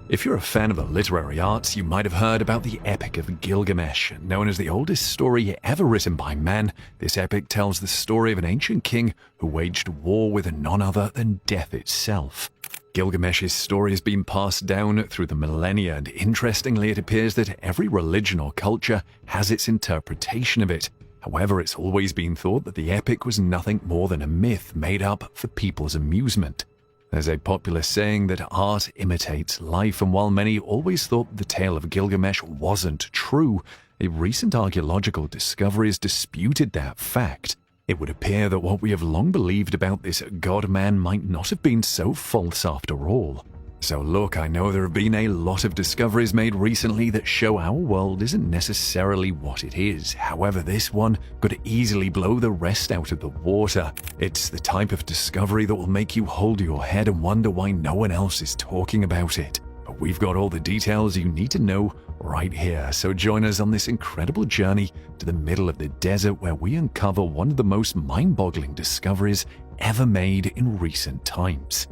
If you're a fan of the literary arts, you might have heard about the Epic of Gilgamesh. Known as the oldest story ever written by man, this epic tells the story of an ancient king who waged war with none other than death itself. Gilgamesh's story has been passed down through the millennia, and interestingly, it appears that every religion or culture has its interpretation of it. However, it's always been thought that the epic was nothing more than a myth made up for people's amusement. There's a popular saying that art imitates life, and while many always thought the tale of Gilgamesh wasn't true, a recent archaeological discovery has disputed that fact. It would appear that what we have long believed about this god-man might not have been so false after all. So look, I know there have been a lot of discoveries made recently that show our world isn't necessarily what it is. However, this one could easily blow the rest out of the water. It's the type of discovery that will make you hold your head and wonder why no one else is talking about it. But we've got all the details you need to know right here, so join us on this incredible journey to the middle of the desert where we uncover one of the most mind-boggling discoveries ever made in recent times.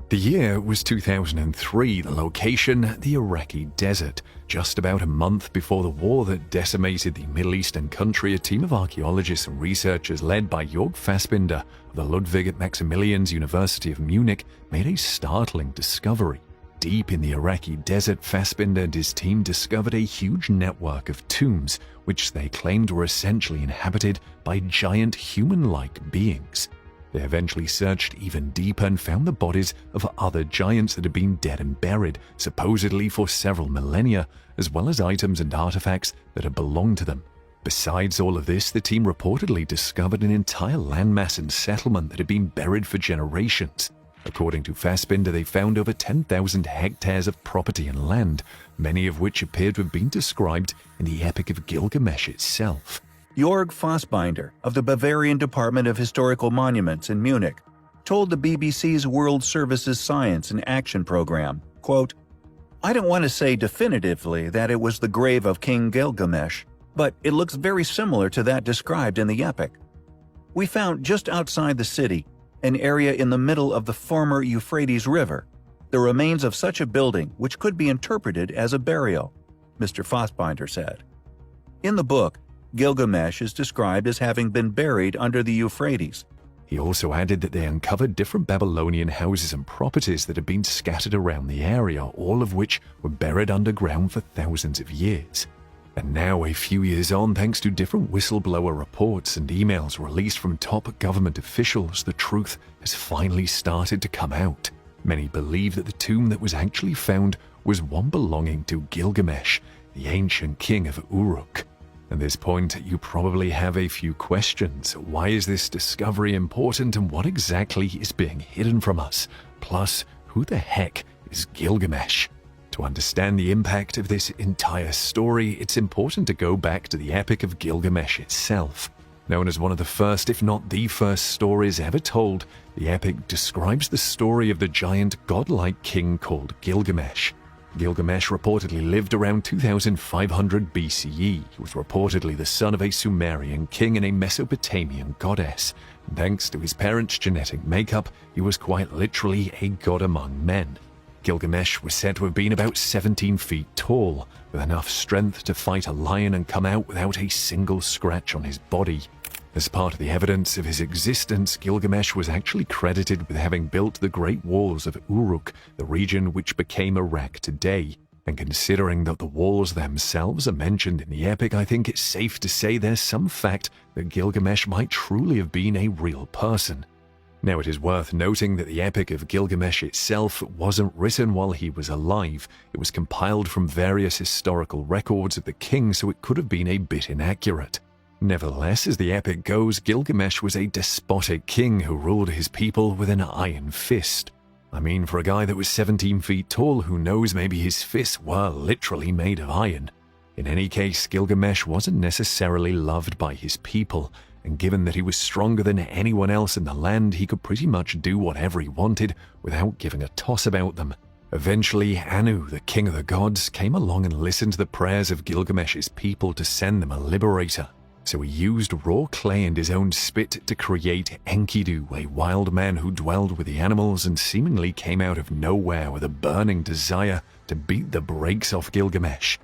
The year was 2003, the location, the Iraqi desert. Just about a month before the war that decimated the Middle Eastern country, a team of archaeologists and researchers led by Jörg Fassbinder of the Ludwig Maximilians University of Munich made a startling discovery. Deep in the Iraqi desert, Fassbinder and his team discovered a huge network of tombs, which they claimed were essentially inhabited by giant human-like beings. They eventually searched even deeper and found the bodies of other giants that had been dead and buried, supposedly for several millennia, as well as items and artifacts that had belonged to them. Besides all of this, the team reportedly discovered an entire landmass and settlement that had been buried for generations. According to Fassbinder, they found over 10,000 hectares of property and land, many of which appeared to have been described in the Epic of Gilgamesh itself. Jörg Fassbinder of the Bavarian Department of Historical Monuments in Munich told the BBC's World Services Science and Action program, quote, "I don't want to say definitively that it was the grave of King Gilgamesh, but it looks very similar to that described in the epic. We found just outside the city, an area in the middle of the former Euphrates River, the remains of such a building which could be interpreted as a burial," Mr. Fassbinder said. In the book, Gilgamesh is described as having been buried under the Euphrates. He also added that they uncovered different Babylonian houses and properties that had been scattered around the area, all of which were buried underground for thousands of years. And now, a few years on, thanks to different whistleblower reports and emails released from top government officials, the truth has finally started to come out. Many believe that the tomb that was actually found was one belonging to Gilgamesh, the ancient king of Uruk. At this point, you probably have a few questions. Why is this discovery important, and what exactly is being hidden from us? Plus, who the heck is Gilgamesh? To understand the impact of this entire story, it's important to go back to the Epic of Gilgamesh itself. Known as one of the first, if not the first, stories ever told, the epic describes the story of the giant godlike king called Gilgamesh. Gilgamesh reportedly lived around 2500 BCE. He was reportedly the son of a Sumerian king and a Mesopotamian goddess. And thanks to his parents' genetic makeup, he was quite literally a god among men. Gilgamesh was said to have been about 17 feet tall, with enough strength to fight a lion and come out without a single scratch on his body. As part of the evidence of his existence, Gilgamesh was actually credited with having built the Great Walls of Uruk, the region which became Iraq today. And considering that the walls themselves are mentioned in the epic, I think it's safe to say there's some fact that Gilgamesh might truly have been a real person. Now, it is worth noting that the Epic of Gilgamesh itself wasn't written while he was alive. It was compiled from various historical records of the king, so it could have been a bit inaccurate. Nevertheless, as the epic goes, Gilgamesh was a despotic king who ruled his people with an iron fist. I mean, for a guy that was 17 feet tall, who knows, maybe his fists were literally made of iron. In any case, Gilgamesh wasn't necessarily loved by his people, and given that he was stronger than anyone else in the land, he could pretty much do whatever he wanted without giving a toss about them. Eventually, Anu, the king of the gods, came along and listened to the prayers of Gilgamesh's people to send them a liberator. So he used raw clay and his own spit to create Enkidu, a wild man who dwelled with the animals and seemingly came out of nowhere with a burning desire to beat the brakes off Gilgamesh.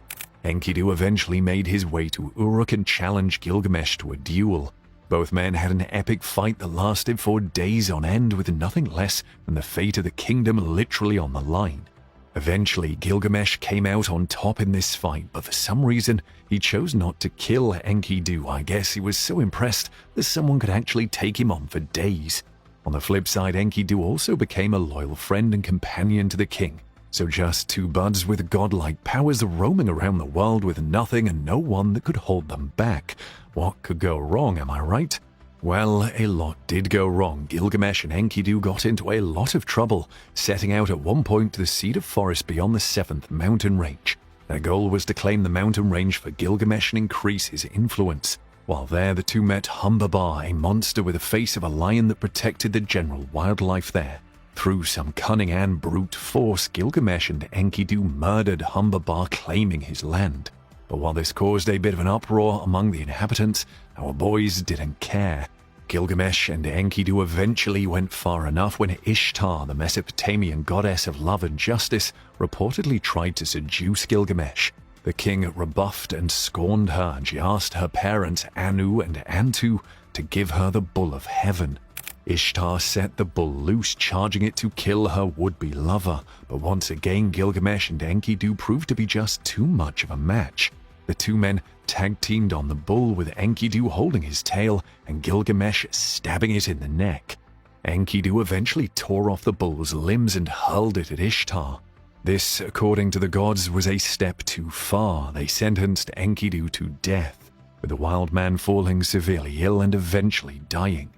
Enkidu eventually made his way to Uruk and challenged Gilgamesh to a duel. Both men had an epic fight that lasted for days on end, with nothing less than the fate of the kingdom literally on the line. Eventually, Gilgamesh came out on top in this fight, but for some reason, he chose not to kill Enkidu. I guess he was so impressed that someone could actually take him on for days. On the flip side, Enkidu also became a loyal friend and companion to the king. So just two buds with godlike powers roaming around the world with nothing and no one that could hold them back. What could go wrong, am I right? Well, a lot did go wrong. Gilgamesh and Enkidu got into a lot of trouble, setting out at one point to the cedar forest beyond the 7th mountain range. Their goal was to claim the mountain range for Gilgamesh and increase his influence. While there, the two met Humbabar, a monster with the face of a lion that protected the general wildlife there. Through some cunning and brute force, Gilgamesh and Enkidu murdered Humbabar, claiming his land. But while this caused a bit of an uproar among the inhabitants, our boys didn't care. Gilgamesh and Enkidu eventually went far enough when Ishtar, the Mesopotamian goddess of love and justice, reportedly tried to seduce Gilgamesh. The king rebuffed and scorned her, and she asked her parents Anu and Antu to give her the bull of heaven. Ishtar set the bull loose, charging it to kill her would-be lover, but once again Gilgamesh and Enkidu proved to be just too much of a match. The two men tag-teamed on the bull, with Enkidu holding his tail and Gilgamesh stabbing it in the neck. Enkidu eventually tore off the bull's limbs and hurled it at Ishtar. This, according to the gods, was a step too far. They sentenced Enkidu to death, with the wild man falling severely ill and eventually dying.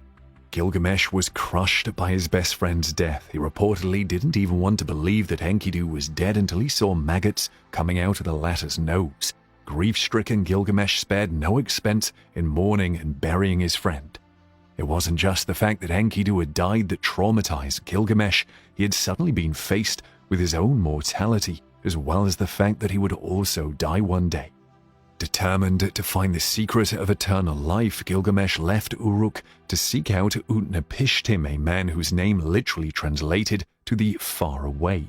Gilgamesh was crushed by his best friend's death. He reportedly didn't even want to believe that Enkidu was dead until he saw maggots coming out of the latter's nose. Grief-stricken, Gilgamesh spared no expense in mourning and burying his friend. It wasn't just the fact that Enkidu had died that traumatized Gilgamesh. He had suddenly been faced with his own mortality, as well as the fact that he would also die one day. Determined to find the secret of eternal life, Gilgamesh left Uruk to seek out Utnapishtim, a man whose name literally translated to the far away.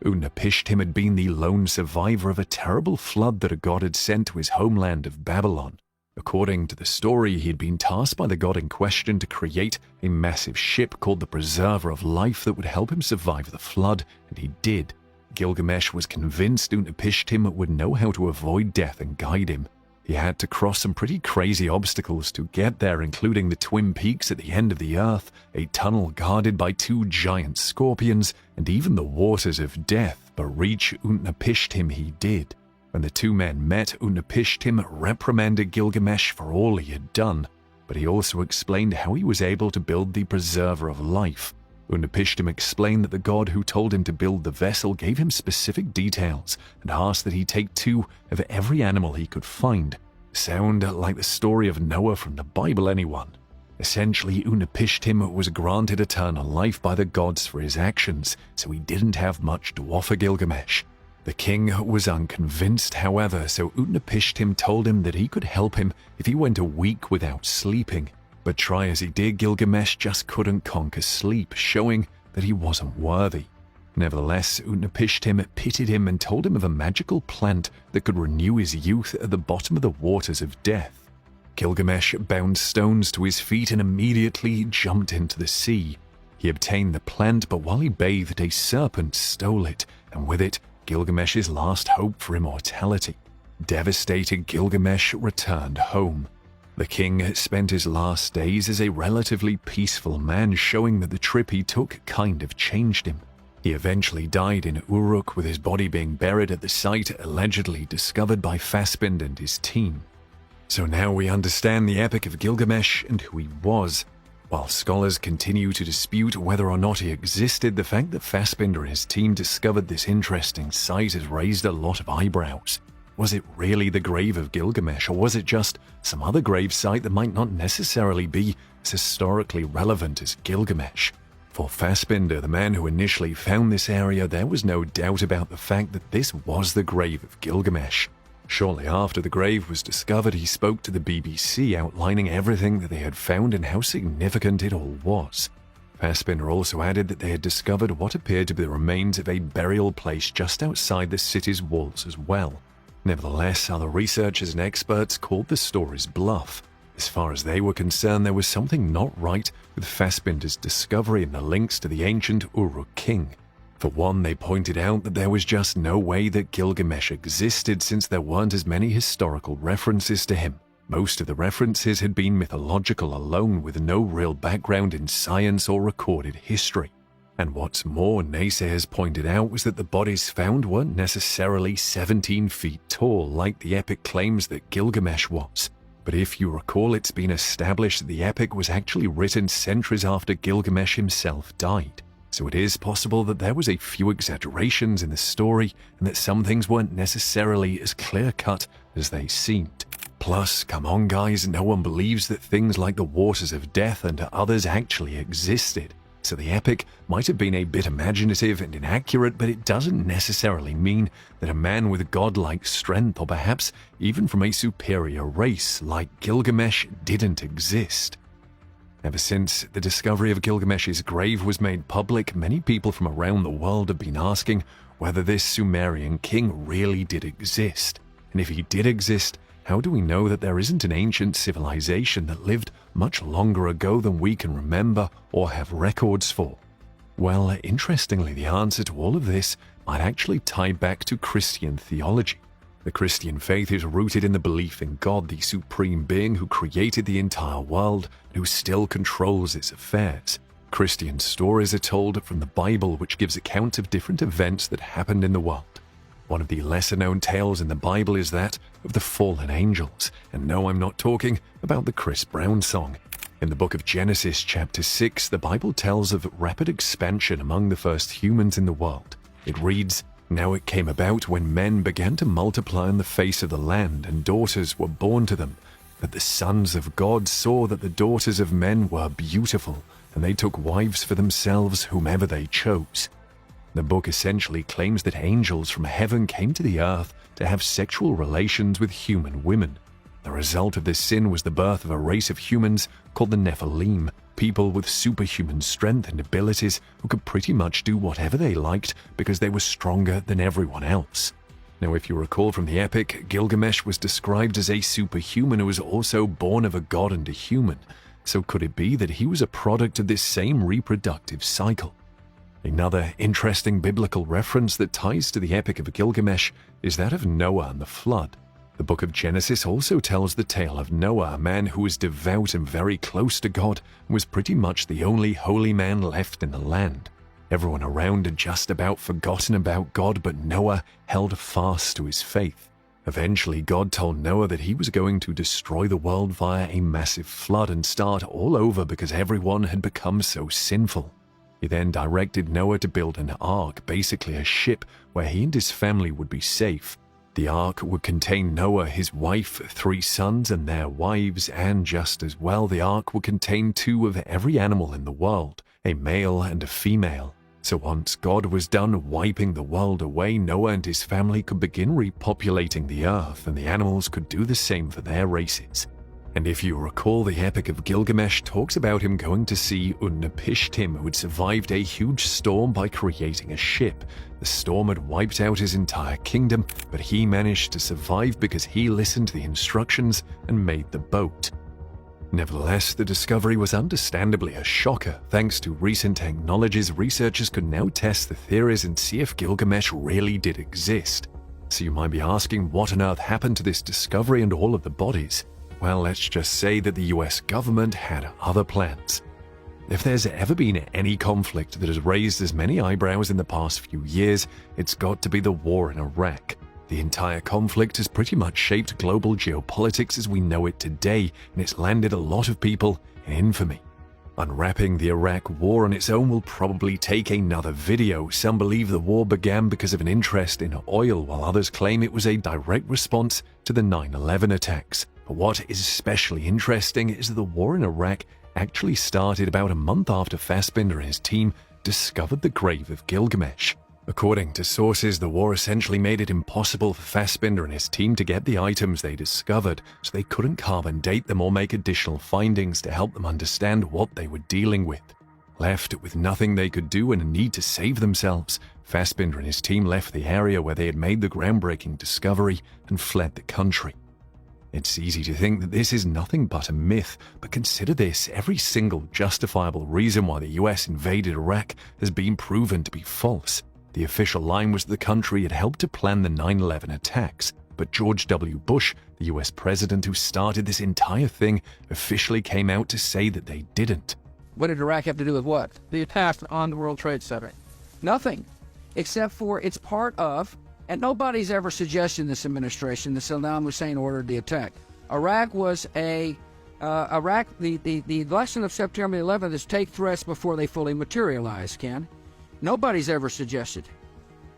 Utnapishtim had been the lone survivor of a terrible flood that a god had sent to his homeland of Babylon. According to the story, he had been tasked by the god in question to create a massive ship called the Preserver of Life that would help him survive the flood, and he did. Gilgamesh was convinced Utnapishtim would know how to avoid death and guide him. He had to cross some pretty crazy obstacles to get there, including the Twin Peaks at the end of the earth, a tunnel guarded by two giant scorpions, and even the waters of death, but reach Utnapishtim he did. When the two men met, Utnapishtim reprimanded Gilgamesh for all he had done, but he also explained how he was able to build the Preserver of Life. Utnapishtim explained that the god who told him to build the vessel gave him specific details and asked that he take 2 of every animal he could find. Sound like the story of Noah from the Bible, anyone? Essentially, Utnapishtim was granted eternal life by the gods for his actions, so he didn't have much to offer Gilgamesh. The king was unconvinced, however, so Utnapishtim told him that he could help him if he went a week without sleeping. But try as he did, Gilgamesh just couldn't conquer sleep, showing that he wasn't worthy. Nevertheless, Utnapishtim pitied him and told him of a magical plant that could renew his youth at the bottom of the waters of death. Gilgamesh bound stones to his feet and immediately jumped into the sea. He obtained the plant, but while he bathed, a serpent stole it, and with it, Gilgamesh's last hope for immortality. Devastated, Gilgamesh returned home. The king spent his last days as a relatively peaceful man, showing that the trip he took kind of changed him. He eventually died in Uruk, with his body being buried at the site allegedly discovered by Fassbind and his team. So now we understand the epic of Gilgamesh and who he was. While scholars continue to dispute whether or not he existed, the fact that Fassbind and his team discovered this interesting site has raised a lot of eyebrows. Was it really the grave of Gilgamesh, or was it just some other grave site that might not necessarily be as historically relevant as Gilgamesh? For Fassbinder, the man who initially found this area, there was no doubt about the fact that this was the grave of Gilgamesh. Shortly after the grave was discovered, he spoke to the BBC, outlining everything that they had found and how significant it all was. Fassbinder also added that they had discovered what appeared to be the remains of a burial place just outside the city's walls as well. Nevertheless, other researchers and experts called the stories bluff. As far as they were concerned, there was something not right with Fassbinder's discovery and the links to the ancient Uruk king. For one, they pointed out that there was just no way that Gilgamesh existed since there weren't as many historical references to him. Most of the references had been mythological alone, with no real background in science or recorded history. And what's more, naysayers pointed out was that the bodies found weren't necessarily 17 feet tall like the epic claims that Gilgamesh was. But if you recall, it's been established that the epic was actually written centuries after Gilgamesh himself died. So it is possible that there was a few exaggerations in the story and that some things weren't necessarily as clear-cut as they seemed. Plus, come on guys, no one believes that things like the waters of death and others actually existed. So the epic might have been a bit imaginative and inaccurate, but it doesn't necessarily mean that a man with godlike strength, or perhaps even from a superior race like Gilgamesh, didn't exist. Ever since the discovery of Gilgamesh's grave was made public, many people from around the world have been asking whether this Sumerian king really did exist. And if he did exist, how do we know that there isn't an ancient civilization that lived much longer ago than we can remember or have records for? Well, interestingly, the answer to all of this might actually tie back to Christian theology. The Christian faith is rooted in the belief in God, the supreme being who created the entire world and who still controls its affairs. Christian stories are told from the Bible, which gives accounts of different events that happened in the world. One of the lesser-known tales in the Bible is that of the fallen angels. And no, I'm not talking about the Chris Brown song. In the book of Genesis, chapter 6, the Bible tells of rapid expansion among the first humans in the world. It reads, "Now it came about when men began to multiply on the face of the land, and daughters were born to them, that the sons of God saw that the daughters of men were beautiful, and they took wives for themselves whomever they chose." The book essentially claims that angels from heaven came to the earth to have sexual relations with human women. The result of this sin was the birth of a race of humans called the Nephilim, people with superhuman strength and abilities who could pretty much do whatever they liked because they were stronger than everyone else. Now, if you recall from the epic, Gilgamesh was described as a superhuman who was also born of a god and a human. So could it be that he was a product of this same reproductive cycle? Another interesting biblical reference that ties to the Epic of Gilgamesh is that of Noah and the flood. The book of Genesis also tells the tale of Noah, a man who was devout and very close to God, and was pretty much the only holy man left in the land. Everyone around had just about forgotten about God, but Noah held fast to his faith. Eventually, God told Noah that he was going to destroy the world via a massive flood and start all over because everyone had become so sinful. He then directed Noah to build an ark, basically a ship where he and his family would be safe. The ark would contain Noah, his wife, 3 sons and their wives, and just as well, the ark would contain 2 of every animal in the world, a male and a female. So once God was done wiping the world away, Noah and his family could begin repopulating the earth, and the animals could do the same for their races. And if you recall, the Epic of Gilgamesh talks about him going to see Utnapishtim, who had survived a huge storm by creating a ship. The storm had wiped out his entire kingdom, but he managed to survive because he listened to the instructions and made the boat. Nevertheless, the discovery was understandably a shocker. Thanks to recent technologies, researchers could now test the theories and see if Gilgamesh really did exist. So you might be asking, what on earth happened to this discovery and all of the bodies? Well, let's just say that the US government had other plans. If there's ever been any conflict that has raised as many eyebrows in the past few years, it's got to be the war in Iraq. The entire conflict has pretty much shaped global geopolitics as we know it today, and it's landed a lot of people in infamy. Unwrapping the Iraq war on its own will probably take another video. Some believe the war began because of an interest in oil, while others claim it was a direct response to the 9/11 attacks. But what is especially interesting is that the war in Iraq actually started about a month after Fassbinder and his team discovered the grave of Gilgamesh. According to sources, the war essentially made it impossible for Fassbinder and his team to get the items they discovered, so they couldn't carbon date them or make additional findings to help them understand what they were dealing with. Left with nothing they could do and a need to save themselves, Fassbinder and his team left the area where they had made the groundbreaking discovery and fled the country. It's easy to think that this is nothing but a myth, but consider this: every single justifiable reason why the US invaded Iraq has been proven to be false. The official line was the country had helped to plan the 9/11 attacks, but George W. Bush, the US president who started this entire thing, officially came out to say that they didn't. What did Iraq have to do with what? The attack on the World Trade Center. Nothing, except for it's part of, and nobody's ever suggested in this administration that Saddam Hussein ordered the attack. Iraq was the lesson of September 11th is take threats before they fully materialize, Ken. Nobody's ever suggested.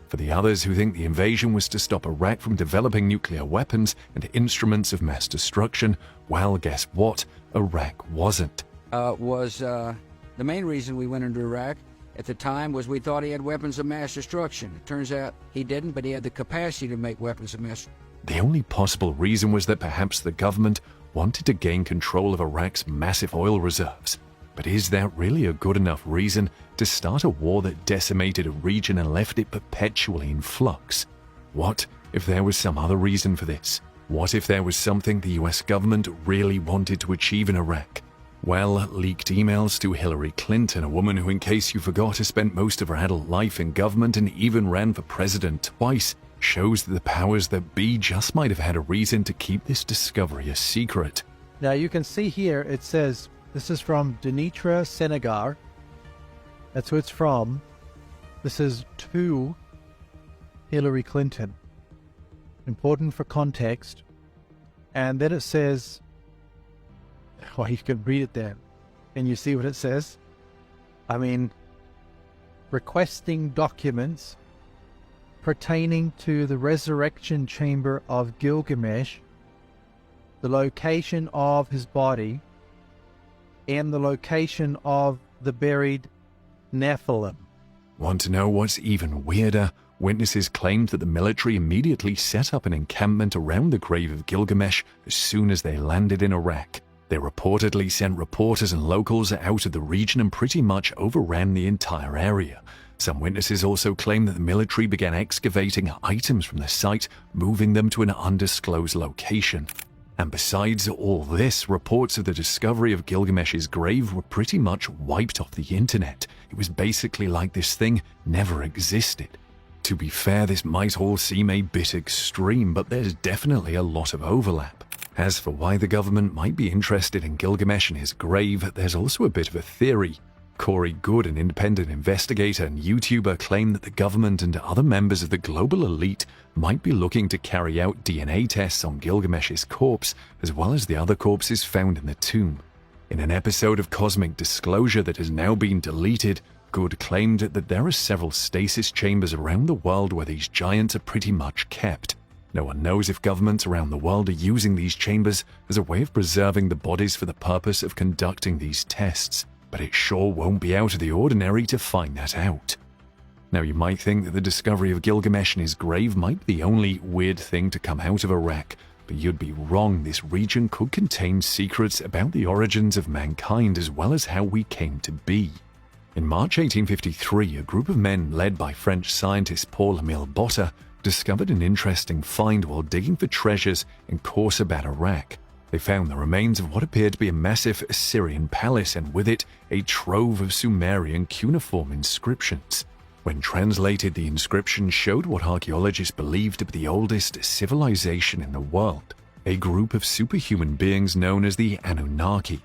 For the others who think the invasion was to stop Iraq from developing nuclear weapons and instruments of mass destruction, well, guess what? Iraq wasn't. The main reason we went into Iraq at the time was we thought he had weapons of mass destruction. It turns out he didn't, but he had the capacity to make weapons of mass. The only possible reason was that perhaps the government wanted to gain control of Iraq's massive oil reserves. But is that really a good enough reason to start a war that decimated a region and left it perpetually in flux? What if there was some other reason for this? What if there was something the US government really wanted to achieve in Iraq? Well, leaked emails to Hillary Clinton, a woman who, in case you forgot, has spent most of her adult life in government and even ran for president twice, shows that the powers that be just might have had a reason to keep this discovery a secret. Now you can see here it says, this is from Denitra Senegar. That's who it's from. This is to Hillary Clinton. Important for context. And then it says, well, you can read it there. Can you see what it says? I mean, requesting documents pertaining to the resurrection chamber of Gilgamesh, the location of his body, and the location of the buried Nephilim. Want to know what's even weirder? Witnesses claimed that the military immediately set up an encampment around the grave of Gilgamesh as soon as they landed in Iraq. They reportedly sent reporters and locals out of the region and pretty much overran the entire area. Some witnesses also claim that the military began excavating items from the site, moving them to an undisclosed location. And besides all this, reports of the discovery of Gilgamesh's grave were pretty much wiped off the internet. It was basically like this thing never existed. To be fair, this might all seem a bit extreme, but there's definitely a lot of overlap. As for why the government might be interested in Gilgamesh and his grave, there's also a bit of a theory. Corey Good, an independent investigator and YouTuber, claimed that the government and other members of the global elite might be looking to carry out DNA tests on Gilgamesh's corpse, as well as the other corpses found in the tomb. In an episode of Cosmic Disclosure that has now been deleted, Good claimed that there are several stasis chambers around the world where these giants are pretty much kept. No one knows if governments around the world are using these chambers as a way of preserving the bodies for the purpose of conducting these tests, but it sure won't be out of the ordinary to find that out. Now, you might think that the discovery of Gilgamesh and his grave might be the only weird thing to come out of Iraq, but you'd be wrong. This region could contain secrets about the origins of mankind as well as how we came to be. In March 1853, a group of men led by French scientist Paul-Émile Botta discovered an interesting find while digging for treasures in Khorsabad, Iraq. They found the remains of what appeared to be a massive Assyrian palace and with it a trove of Sumerian cuneiform inscriptions. When translated, the inscriptions showed what archaeologists believed to be the oldest civilization in the world, a group of superhuman beings known as the Anunnaki.